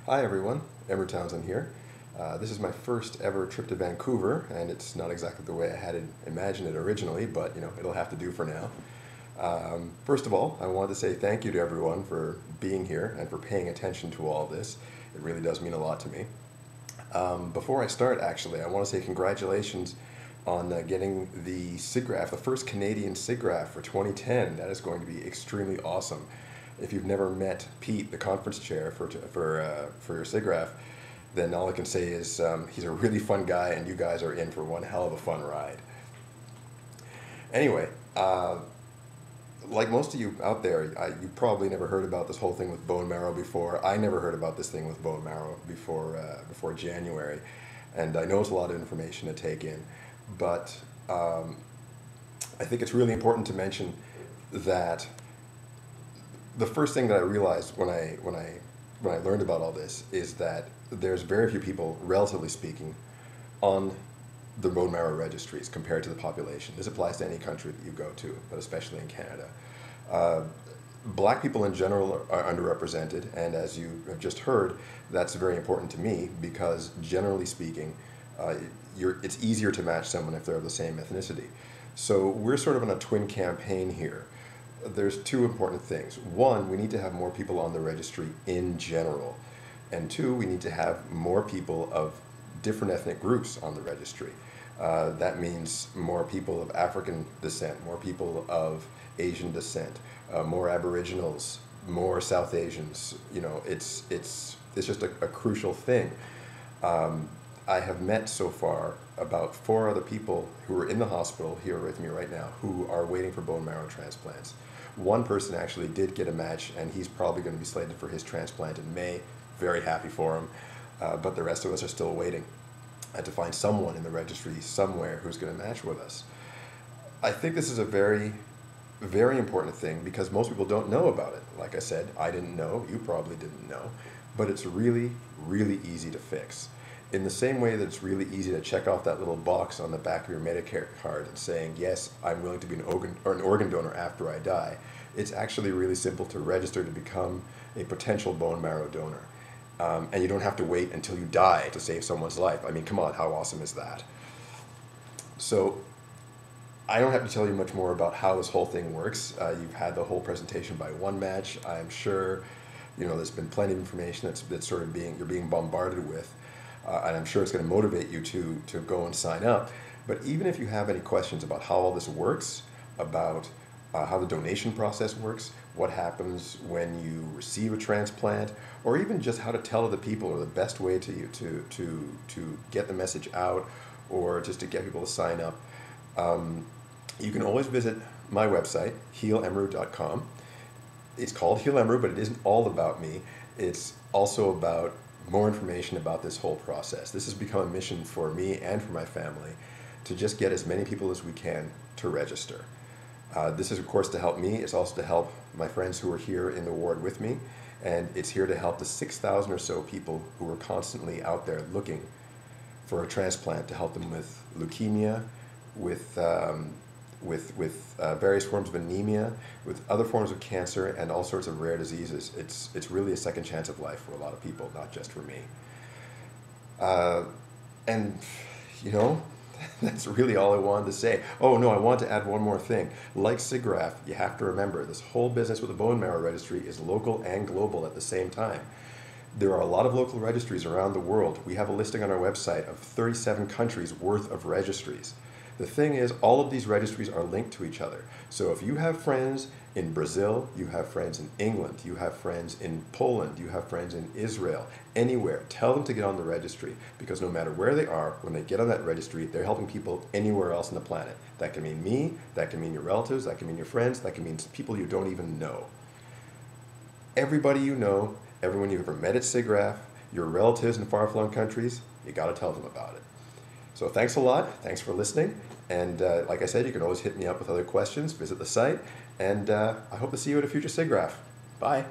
Hi everyone, Emru Townsend here. This is my first ever trip to Vancouver, and it's not exactly the way I had imagined it originally, but it'll have to do for now. First of all, I wanted to say thank you to everyone for being here and for paying attention to all of this. It really does mean a lot to me. Before I start, actually, I want to say congratulations on getting the SIGGRAPH, the first Canadian SIGGRAPH for 2010. That is going to be extremely awesome. If you've never met Pete, the conference chair for your SIGGRAPH, then all I can say is he's a really fun guy, and you guys are in for one hell of a fun ride. Anyway, like most of you out there, you probably never heard about this whole thing with bone marrow before. I never heard about this thing with bone marrow before January, and I know it's a lot of information to take in, but I think it's really important to mention that the first thing that I realized when I learned about all this is that there's very few people, relatively speaking, on the bone marrow registries compared to the population. This applies to any country that you go to, but especially in Canada. Black people in general are underrepresented, and as you have just heard, that's very important to me because, generally speaking, it's easier to match someone if they're of the same ethnicity. So we're sort of on a twin campaign here. There's two important things. One, we need to have more people on the registry in general. And two, we need to have more people of different ethnic groups on the registry. That means more people of African descent, more people of Asian descent, more Aboriginals, more South Asians. It's just a crucial thing. I have met so far about 4 other people who are in the hospital here with me right now who are waiting for bone marrow transplants. One person actually did get a match, and he's probably going to be slated for his transplant in May. Very happy for him. But the rest of us are still waiting to find someone in the registry somewhere who's going to match with us. I think this is a very, very important thing because most people don't know about it. Like I said, I didn't know, you probably didn't know, but it's really, really easy to fix. In the same way that it's really easy to check off that little box on the back of your Medicare card and saying, yes, I'm willing to be an organ donor after I die, it's actually really simple to register to become a potential bone marrow donor. And you don't have to wait until you die to save someone's life. I mean, come on, how awesome is that? So I don't have to tell you much more about how this whole thing works. You've had the whole presentation by one match. I'm sure there's been plenty of information that's sort of you're being bombarded with. And I'm sure it's going to motivate you to go and sign up. But even if you have any questions about how all this works, about how the donation process works, what happens when you receive a transplant, or even just how to tell other people or the best way to get the message out or just to get people to sign up, you can always visit my website, healemru.com. It's called Heal Emru, but it isn't all about me. It's also about more information about this whole process. This has become a mission for me and for my family to just get as many people as we can to register. This is, of course, to help me. It's also to help my friends who are here in the ward with me, and it's here to help the 6,000 or so people who are constantly out there looking for a transplant to help them with leukemia, with various forms of anemia, with other forms of cancer, and all sorts of rare diseases. It's really a second chance of life for a lot of people, not just for me. And that's really all I wanted to say. Oh no, I want to add one more thing. Like SIGGRAPH, you have to remember this whole business with the bone marrow registry is local and global at the same time. There are a lot of local registries around the world. We have a listing on our website of 37 countries worth of registries. The thing is, all of these registries are linked to each other. So if you have friends in Brazil, you have friends in England, you have friends in Poland, you have friends in Israel, anywhere, tell them to get on the registry, because no matter where they are, when they get on that registry, they're helping people anywhere else on the planet. That can mean me, that can mean your relatives, that can mean your friends, that can mean people you don't even know. Everybody you know, everyone you've ever met at SIGGRAPH, your relatives in far-flung countries, you got to tell them about it. So thanks a lot. Thanks for listening. And like I said, you can always hit me up with other questions. Visit the site. And I hope to see you at a future SIGGRAPH. Bye.